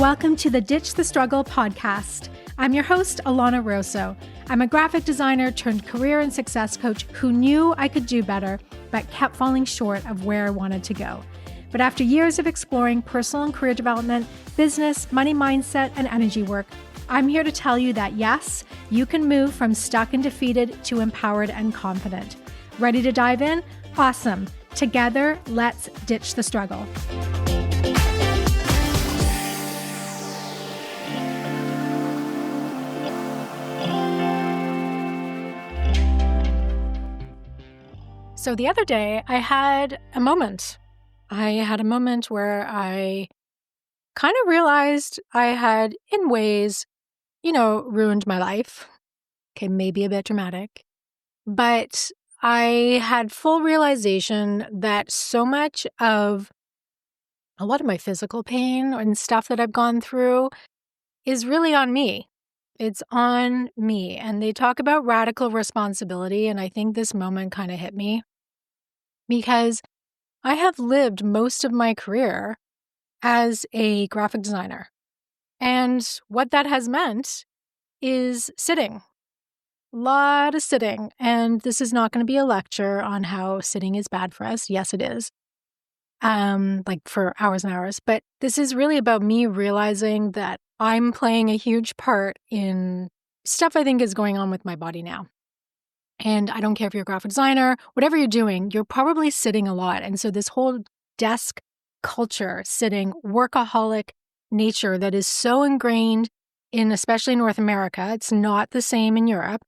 Welcome to the Ditch the Struggle podcast. I'm your host, Alana Rosso. I'm a graphic designer turned career and success coach who knew I could do better, but kept falling short of where I wanted to go. But after years of exploring personal and career development, business, money mindset, and energy work, I'm here to tell you that yes, you can move from stuck and defeated to empowered and confident. Ready to dive in? Awesome. Together, let's ditch the struggle. So the other day, I had a moment. Where I kind of realized I had, in ways, ruined my life. Okay, maybe a bit dramatic. But I had full realization that so much of a lot of my physical pain and stuff that I've gone through is really on me. It's on me. And they talk about radical responsibility. And I think this moment kind of hit me because I have lived most of my career as a graphic designer. And what that has meant is sitting. A lot of sitting. And this is not going to be a lecture on how sitting is bad for us. Yes, it is. Like for hours and hours. But this is really about me realizing that I'm playing a huge part in stuff I think is going on with my body now. And I don't care if you're a graphic designer, whatever you're doing, you're probably sitting a lot. And so this whole desk culture, sitting, workaholic nature that is so ingrained in especially North America, it's not the same in Europe.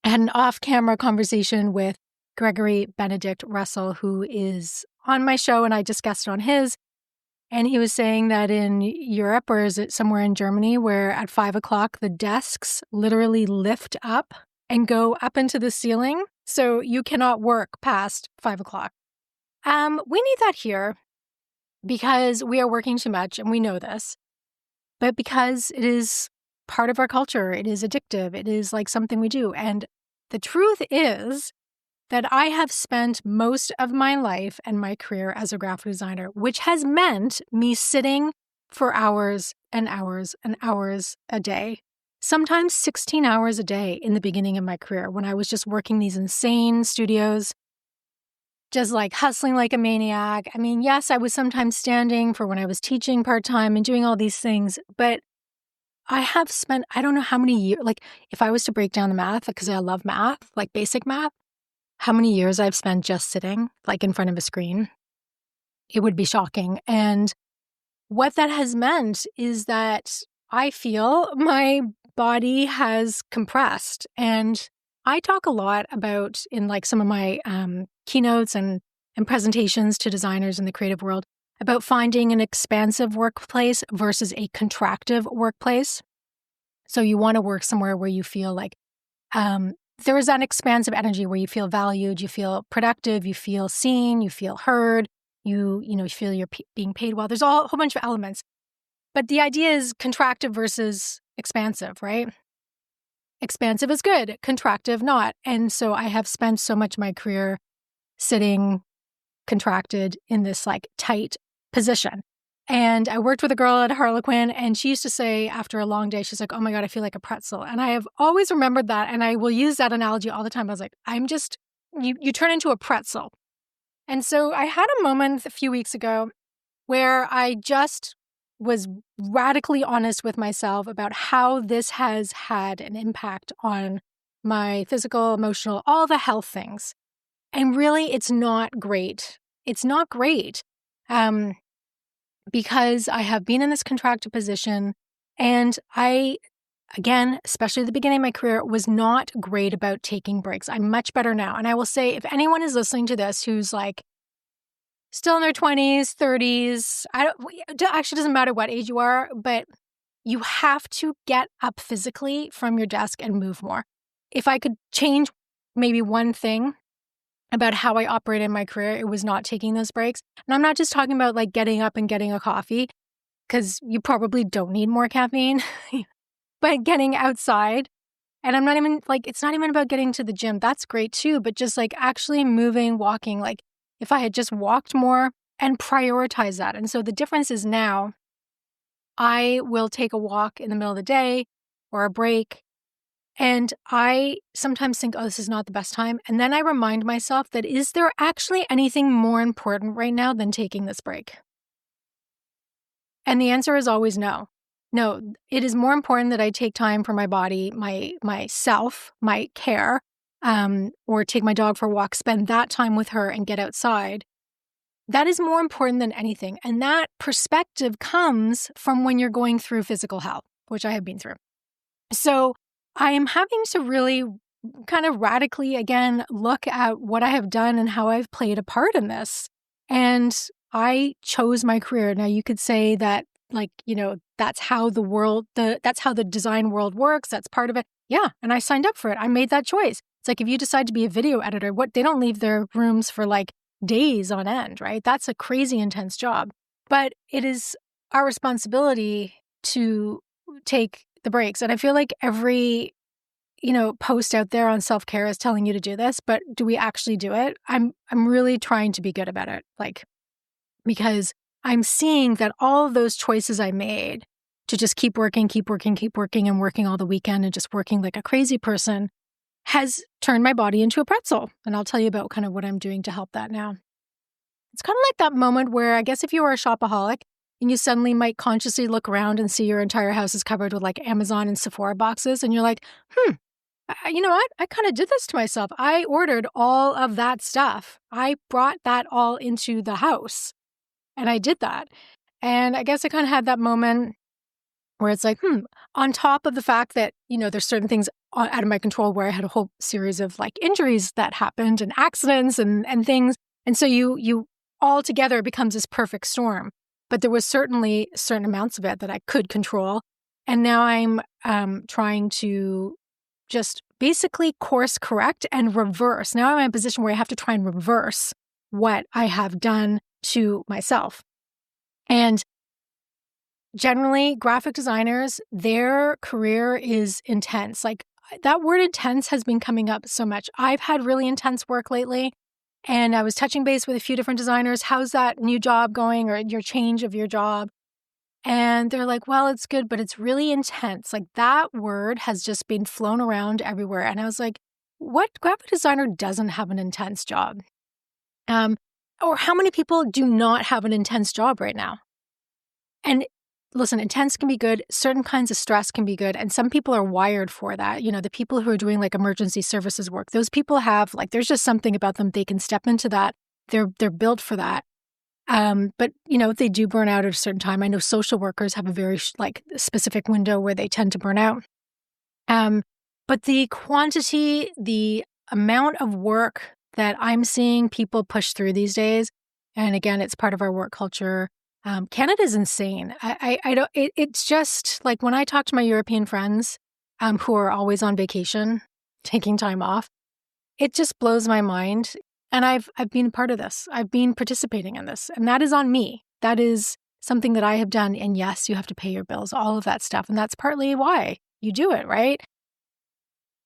I had an off-camera conversation with Gregory Benedict Russell, who is on my show, and I just guested on his. And he was saying that in Europe, or is it somewhere in Germany, where at 5:00, the desks literally lift up and go up into the ceiling. So you cannot work past 5:00. We need that here because we are working too much and we know this, but because it is part of our culture, it is addictive. It is like something we do. And the truth is that I have spent most of my life and my career as a graphic designer, which has meant me sitting for hours and hours and hours a day. Sometimes 16 hours a day in the beginning of my career when I was just working these insane studios, just like hustling like a maniac. I mean, yes, I was sometimes standing for when I was teaching part-time and doing all these things, but I have spent, I don't know how many years, like if I was to break down the math, because I love math, like basic math, how many years I've spent just sitting like in front of a screen, it would be shocking. And what that has meant is that I feel my body has compressed. And I talk a lot about in like some of my keynotes and presentations to designers in the creative world about finding an expansive workplace versus a contractive workplace. So you want to work somewhere where you feel like there is that expansive energy where you feel valued, you feel productive, you feel seen, you feel heard, you feel you're being paid well. There's a whole bunch of elements. But the idea is contractive versus expansive, right? Expansive is good, contractive not. And so I have spent so much of my career sitting contracted in this like tight position. And I worked with a girl at Harlequin, and she used to say after a long day, she's like, oh my God, I feel like a pretzel. And I have always remembered that. And I will use that analogy all the time. I was like, you turn into a pretzel. And so I had a moment a few weeks ago where I just was radically honest with myself about how this has had an impact on my physical, emotional, all the health things. And really, it's not great. It's not great because I have been in this contracted position and I, again, especially at the beginning of my career, was not great about taking breaks. I'm much better now. And I will say, if anyone is listening to this who's like, still in their 20s, 30s, it actually doesn't matter what age you are, but you have to get up physically from your desk and move more. If I could change maybe one thing about how I operated in my career, it was not taking those breaks. And I'm not just talking about like getting up and getting a coffee, because you probably don't need more caffeine, but getting outside. And I'm not even like, it's not even about getting to the gym. That's great too, but just like actually moving, walking, like if I had just walked more and prioritized that. And so the difference is now I will take a walk in the middle of the day or a break, and I sometimes think, oh, this is not the best time. And then I remind myself that is there actually anything more important right now than taking this break? And the answer is always no. No, it is more important that I take time for my body, myself, my care, or take my dog for a walk, spend that time with her and get outside. That is more important than anything. And that perspective comes from when you're going through physical health, which I have been through. So I am having to really kind of radically, again, look at what I have done and how I've played a part in this. And I chose my career. Now, you could say that, like, that's how that's how the design world works. That's part of it. Yeah. And I signed up for it. I made that choice. It's like if you decide to be a video editor, they don't leave their rooms for like days on end, right? That's a crazy intense job. But it is our responsibility to take the breaks. And I feel like every post out there on self-care is telling you to do this, but do we actually do it? I'm really trying to be good about it, because I'm seeing that all of those choices I made to just keep working, and working all the weekend and just working like a crazy person has turned my body into a pretzel. And I'll tell you about kind of what I'm doing to help that now. It's kind of like that moment where I guess if you were a shopaholic and you suddenly might consciously look around and see your entire house is covered with like Amazon and Sephora boxes, and you're like, you know what? I kind of did this to myself. I ordered all of that stuff. I brought that all into the house, and I did that. And I guess I kind of had that moment where it's like, on top of the fact that, there's certain things out of my control where I had a whole series of like injuries that happened and accidents and things. And so you all together becomes this perfect storm. But there was certainly certain amounts of it that I could control. And now I'm trying to just basically course correct and reverse. Now I'm in a position where I have to try and reverse what I have done to myself. And generally, graphic designers, their career is intense. Like that word intense has been coming up so much. I've had really intense work lately, and I was touching base with a few different designers. How's that new job going, or your change of your job? And they're like, well, it's good, but it's really intense. Like that word has just been flown around everywhere. And I was like, what graphic designer doesn't have an intense job? Or how many people do not have an intense job right now? And listen, intense can be good. Certain kinds of stress can be good. And some people are wired for that. The people who are doing like emergency services work, those people have like, there's just something about them. They can step into that. They're built for that. But they do burn out at a certain time. I know social workers have a very specific window where they tend to burn out. But the quantity, the amount of work that I'm seeing people push through these days, and again, it's part of our work culture. Canada's insane. I don't. It's just like when I talk to my European friends, who are always on vacation, taking time off, it just blows my mind. And I've been part of this. I've been participating in this, and that is on me. That is something that I have done. And yes, you have to pay your bills, all of that stuff, and that's partly why you do it, right?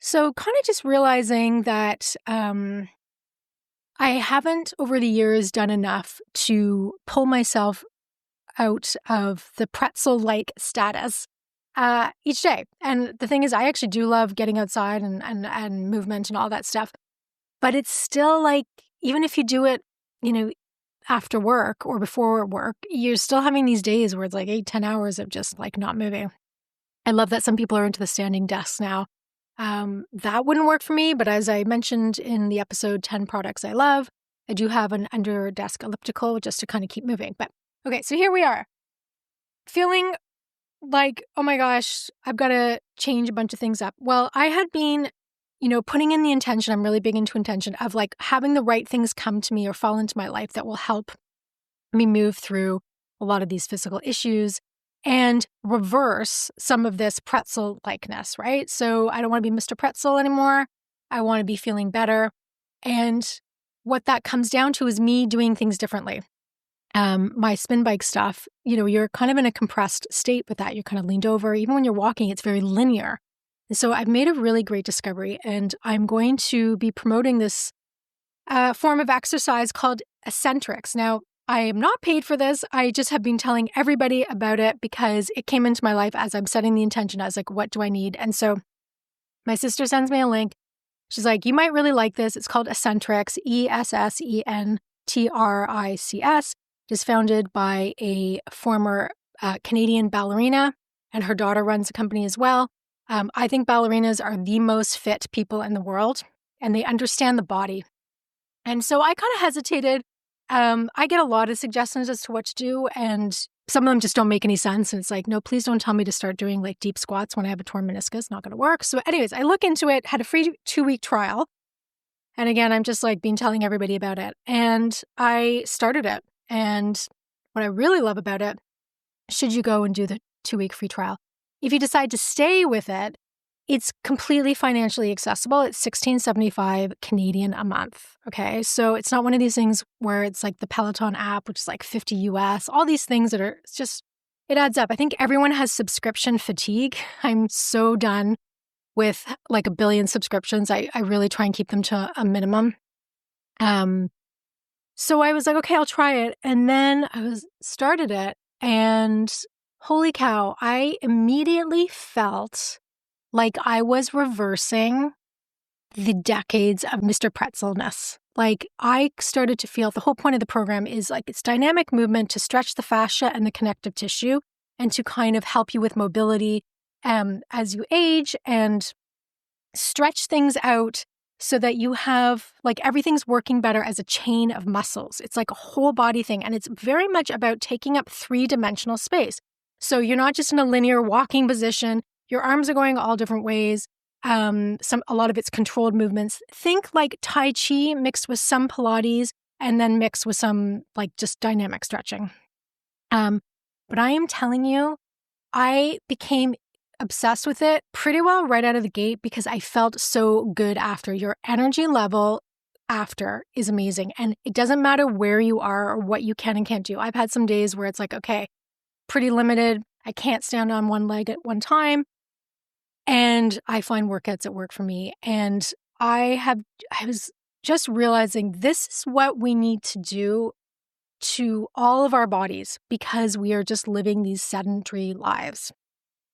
So, kind of just realizing that I haven't over the years done enough to pull myself out of the pretzel-like status each day. And the thing is, I actually do love getting outside and movement and all that stuff. But it's still like, even if you do it, after work or before work, you're still having these days where it's like 8-10 hours of just like not moving. I love that some people are into the standing desks now. That wouldn't work for me, but as I mentioned in the episode 10 products I love, I do have an under desk elliptical just to kind of keep moving. But okay, so here we are. Feeling like, oh my gosh, I've got to change a bunch of things up. Well, I had been putting in the intention, I'm really big into intention of like having the right things come to me or fall into my life that will help me move through a lot of these physical issues and reverse some of this pretzel-likeness, right? So I don't want to be Mr. Pretzel anymore. I want to be feeling better. And what that comes down to is me doing things differently. My spin bike stuff, you're kind of in a compressed state with that. You're kind of leaned over. Even when you're walking, it's very linear. So I've made a really great discovery, and I'm going to be promoting this form of exercise called eccentrics. Now, I am not paid for this. I just have been telling everybody about it because it came into my life as I'm setting the intention. I was like, what do I need? And so my sister sends me a link. She's like, you might really like this. It's called Eccentrics, Essentrics. It is founded by a former Canadian ballerina, and her daughter runs a company as well. I think ballerinas are the most fit people in the world, and they understand the body. And so I kind of hesitated. I get a lot of suggestions as to what to do, and some of them just don't make any sense. And it's like, no, please don't tell me to start doing like deep squats when I have a torn meniscus. Not going to work. So anyways, I look into it, had a free 2-week trial. And again, I'm just like been telling everybody about it. And I started it. And what I really love about it, should you go and do the 2-week free trial, if you decide to stay with it, it's completely financially accessible. It's $16.75 Canadian a month. Okay. So it's not one of these things where it's like the Peloton app, which is like 50 US, all these things that are, it's just, it adds up. I think everyone has subscription fatigue. I'm so done with like a billion subscriptions. I really try and keep them to a minimum. So I was like, okay, I'll try it. And then started it, and holy cow, I immediately felt like I was reversing the decades of Mr. Pretzelness. Like I started to feel the whole point of the program is like it's dynamic movement to stretch the fascia and the connective tissue and to kind of help you with mobility as you age and stretch things out so that you have like everything's working better as a chain of muscles. It's like a whole body thing. And it's very much about taking up 3-dimensional space. So you're not just in a linear walking position. Your arms are going all different ways. A lot of it's controlled movements. Think like Tai Chi mixed with some Pilates and then mixed with some like just dynamic stretching. But I am telling you, I became obsessed with it pretty well right out of the gate because I felt so good after. Your energy level after is amazing. And it doesn't matter where you are or what you can and can't do. I've had some days where it's like, okay, pretty limited. I can't stand on one leg at one time. And I find workouts that work for me. And I was just realizing this is what we need to do to all of our bodies because we are just living these sedentary lives.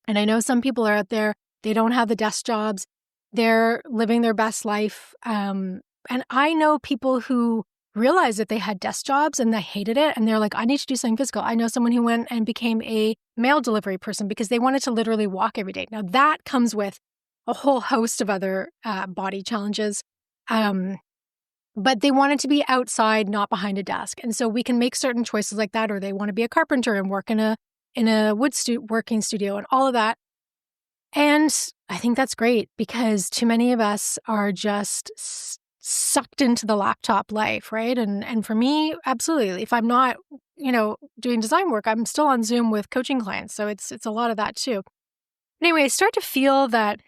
And I know some people are out there, they don't have the desk jobs. They're living their best life. And I know people who realized that they had desk jobs and they hated it. And they're like, I need to do something physical. I know someone who went and became a mail delivery person because they wanted to literally walk every day. Now that comes with a whole host of other body challenges. But they wanted to be outside, not behind a desk. And so we can make certain choices like that, or they want to be a carpenter and work in a working studio and all of that. And I think that's great because too many of us are just sucked into the laptop life, right? And for me, absolutely. If I'm not, doing design work, I'm still on Zoom with coaching clients. So it's a lot of that too. Anyway, I start to feel that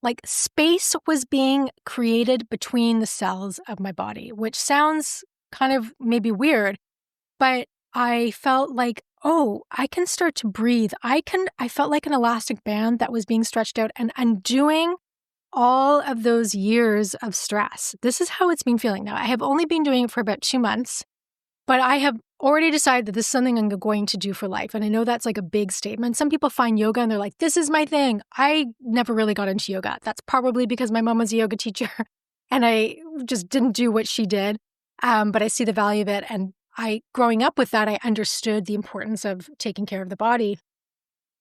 like space was being created between the cells of my body, which sounds kind of maybe weird, but I felt like, oh, I can start to breathe. I felt like an elastic band that was being stretched out and undoing all of those years of stress. This is how it's been feeling now. I have only been doing it for about 2 months, but I have already decided that this is something I'm going to do for life. And I know that's like a big statement. Some people find yoga and they're like, this is my thing. I never really got into yoga. That's probably because my mom was a yoga teacher and I just didn't do what she did. But I see the value of it. And growing up with that, I understood the importance of taking care of the body.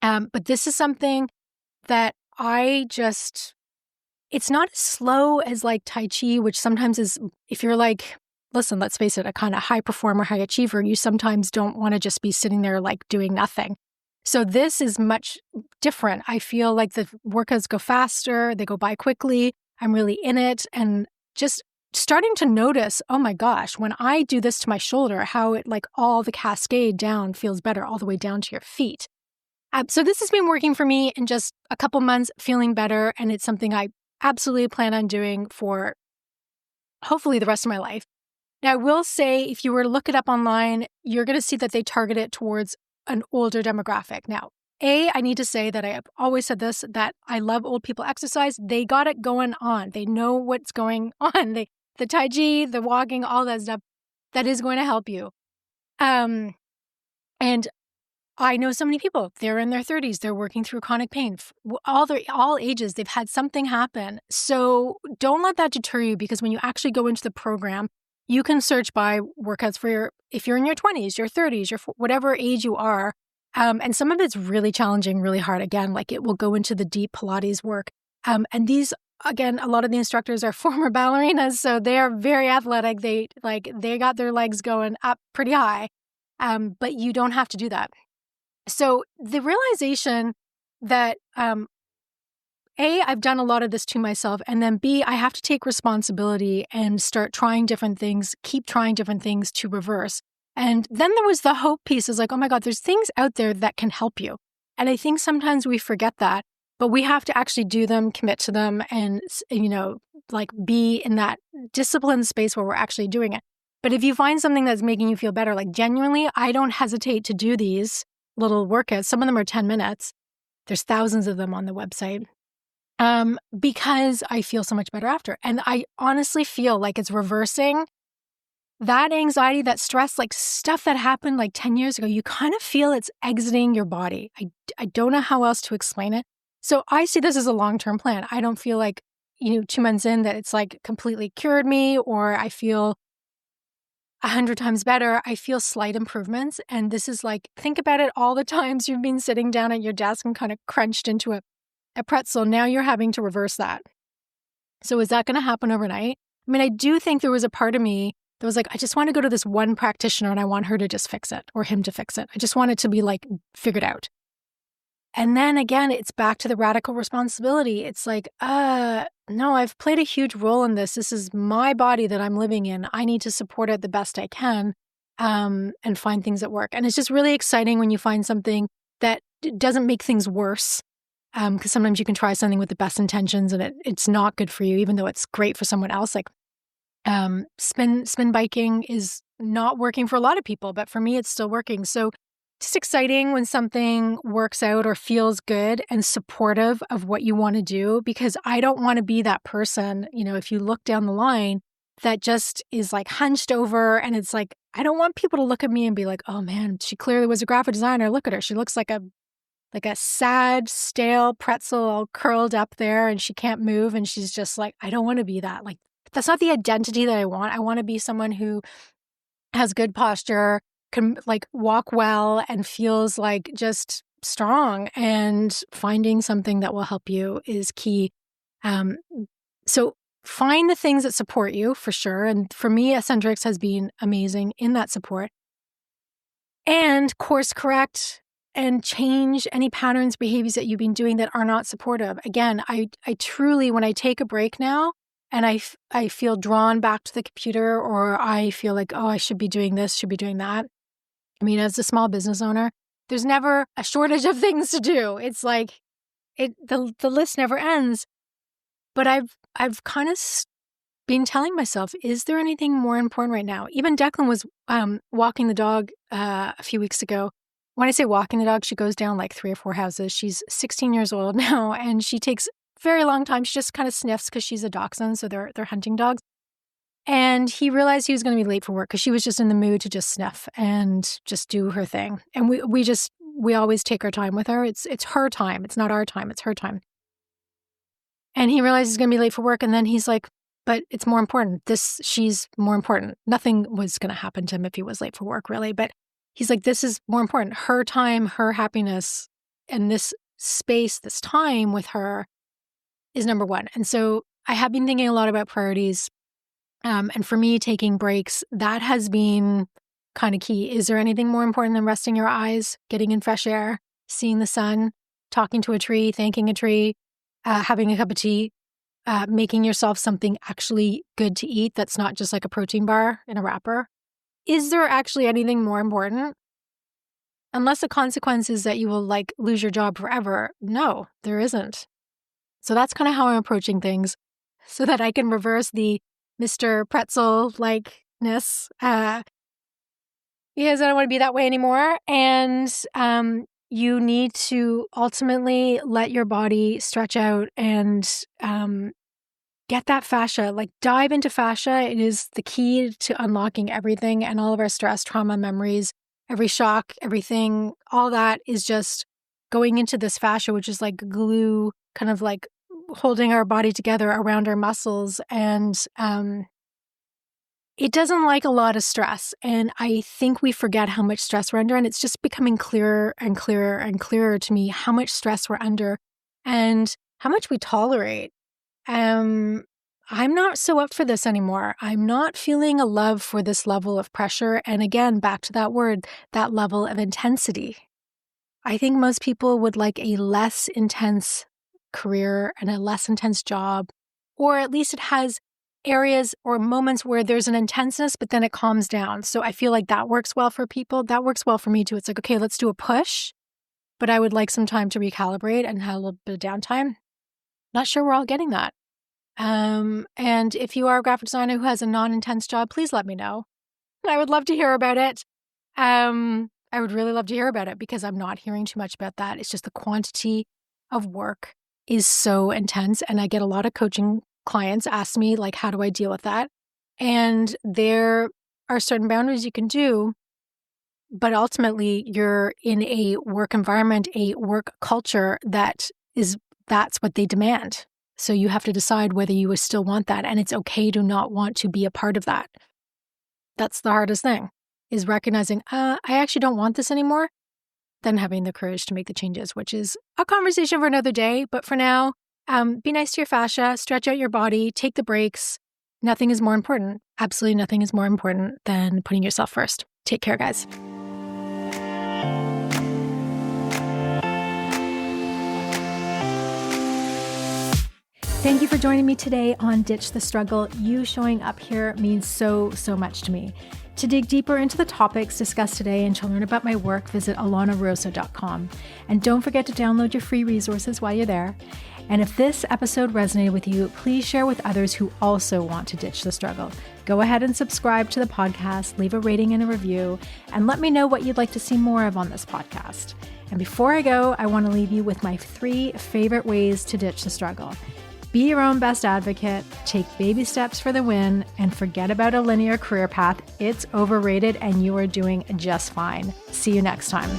But this is something that it's not as slow as like Tai Chi, which sometimes is, if you're like, listen, let's face it, a kind of high performer, high achiever, you sometimes don't want to just be sitting there like doing nothing. So this is much different. I feel like the workouts go faster, they go by quickly. I'm really in it and just starting to notice, oh my gosh, when I do this to my shoulder, how it like all the cascade down feels better all the way down to your feet. So this has been working for me in just a couple months, feeling better. And it's something I absolutely plan on doing for hopefully the rest of my life. Now, I will say, if you were to look it up online, you're going to see that they target it towards an older demographic. Now, I need to say that I have always said this, that I love old people exercise. They got it going on. They know what's going on. The Tai Chi, the walking, all that stuff, that is going to help you. And I know so many people, they're in their 30s, they're working through chronic pain, all ages, they've had something happen. So don't let that deter you, because when you actually go into the program, you can search by workouts for if you're in your 20s, your 30s, whatever age you are. And some of it's really challenging, really hard. Again, like it will go into the deep Pilates work. And these, again, a lot of the instructors are former ballerinas, so they are very athletic. They got their legs going up pretty high. But you don't have to do that. So the realization that, A, I've done a lot of this to myself, and then B, I have to take responsibility and start trying different things, keep trying different things to reverse. And then there was the hope piece, is like, oh my God, there's things out there that can help you. And I think sometimes we forget that, but we have to actually do them, commit to them, and, like be in that disciplined space where we're actually doing it. But if you find something that's making you feel better, like genuinely, I don't hesitate to do these little workouts. Some of them are 10 minutes. There's thousands of them on the website. Because I feel so much better after. And I honestly feel like it's reversing that anxiety, that stress, like stuff that happened like 10 years ago. You kind of feel it's exiting your body. I don't know how else to explain it. So I see this as a long-term plan. I don't feel like, 2 months in that it's like completely cured me, or I feel 100 times better. I feel slight improvements. And this is like, think about it, all the times you've been sitting down at your desk and kind of crunched into a pretzel. Now you're having to reverse that. So is that going to happen overnight? I mean, I do think there was a part of me that was like, I just want to go to this one practitioner and I want her to just fix it, or him to fix it. I just want it to be like figured out. And then again, it's back to the radical responsibility. It's like, no, I've played a huge role in this. This is my body that I'm living in. I need to support it the best I can, and find things that work. And it's just really exciting when you find something that doesn't make things worse. Because sometimes you can try something with the best intentions and it's not good for you, even though it's great for someone else. Like spin biking is not working for a lot of people, but for me, it's still working. So just exciting when something works out or feels good and supportive of what you want to do, because I don't want to be that person, if you look down the line, that just is like hunched over. And it's like, I don't want people to look at me and be like, oh man, she clearly was a graphic designer. Look at her. She looks like a sad, stale pretzel all curled up there and she can't move. And she's just like, I don't want to be that. Like, that's not the identity that I want. I want to be someone who has good posture, can like walk well, and feels like just strong, and finding something that will help you is key. So find the things that support you for sure. And for me, Eccentrics has been amazing in that support. And course correct and change any patterns, behaviors that you've been doing that are not supportive. Again, I truly, when I take a break now and I feel drawn back to the computer, or I feel like, oh, I should be doing this, should be doing that. I mean, as a small business owner, there's never a shortage of things to do. It's like the list never ends. But I've kind of been telling myself, is there anything more important right now? Even Declan was walking the dog a few weeks ago. When I say walking the dog, she goes down like 3 or 4 houses. She's 16 years old now, and she takes a very long time. She just kind of sniffs because she's a dachshund, so they're hunting dogs. And he realized he was going to be late for work because she was just in the mood to just sniff and just do her thing. And we always take our time with her. It's her time. It's not our time. It's her time. And he realized he's going to be late for work. And then he's like, but it's more important. She's more important. Nothing was going to happen to him if he was late for work, really. But he's like, this is more important. Her time, her happiness, and this space, this time with her is number one. And so I have been thinking a lot about priorities. And for me, taking breaks, that has been kind of key. Is there anything more important than resting your eyes, getting in fresh air, seeing the sun, talking to a tree, thanking a tree, having a cup of tea, making yourself something actually good to eat that's not just like a protein bar in a wrapper? Is there actually anything more important? Unless the consequence is that you will like lose your job forever. No, there isn't. So that's kind of how I'm approaching things, so that I can reverse the Mr. Pretzel-likeness, because I don't want to be that way anymore. And you need to ultimately let your body stretch out and get that fascia, like dive into fascia. It is the key to unlocking everything and all of our stress, trauma, memories, every shock, everything, all that is just going into this fascia, which is like glue, kind of like holding our body together around our muscles. And it doesn't like a lot of stress. And I think we forget how much stress we're under. And it's just becoming clearer and clearer and clearer to me how much stress we're under and how much we tolerate. I'm not so up for this anymore. I'm not feeling a love for this level of pressure. And again, back to that word, that level of intensity. I think most people would like a less intense career and a less intense job, or at least it has areas or moments where there's an intenseness, but then it calms down. So I feel like that works well for people. That works well for me too. It's like, okay, let's do a push, but I would like some time to recalibrate and have a little bit of downtime. Not sure we're all getting that. And if you are a graphic designer who has a non-intense job, please let me know. I would love to hear about it. I would really love to hear about it because I'm not hearing too much about that. It's just the quantity of work is so intense. And I get a lot of coaching clients ask me, like, how do I deal with that? And there are certain boundaries you can do, but ultimately you're in a work environment, a work culture that's what they demand. So you have to decide whether you still want that. And it's okay to not want to be a part of that. That's the hardest thing, is recognizing, I actually don't want this anymore, then having the courage to make the changes, which is a conversation for another day. But for now, be nice to your fascia, stretch out your body, take the breaks. Nothing is more important. Absolutely nothing is more important than putting yourself first. Take care, guys. Thank you for joining me today on Ditch the Struggle. You showing up here means so, so much to me. To dig deeper into the topics discussed today and to learn about my work, visit alanarosa.com. And don't forget to download your free resources while you're there. And if this episode resonated with you, please share with others who also want to ditch the struggle. Go ahead and subscribe to the podcast, leave a rating and a review, and let me know what you'd like to see more of on this podcast. And before I go, I want to leave you with my 3 favorite ways to ditch the struggle. Be your own best advocate, take baby steps for the win, and forget about a linear career path. It's overrated and you are doing just fine. See you next time.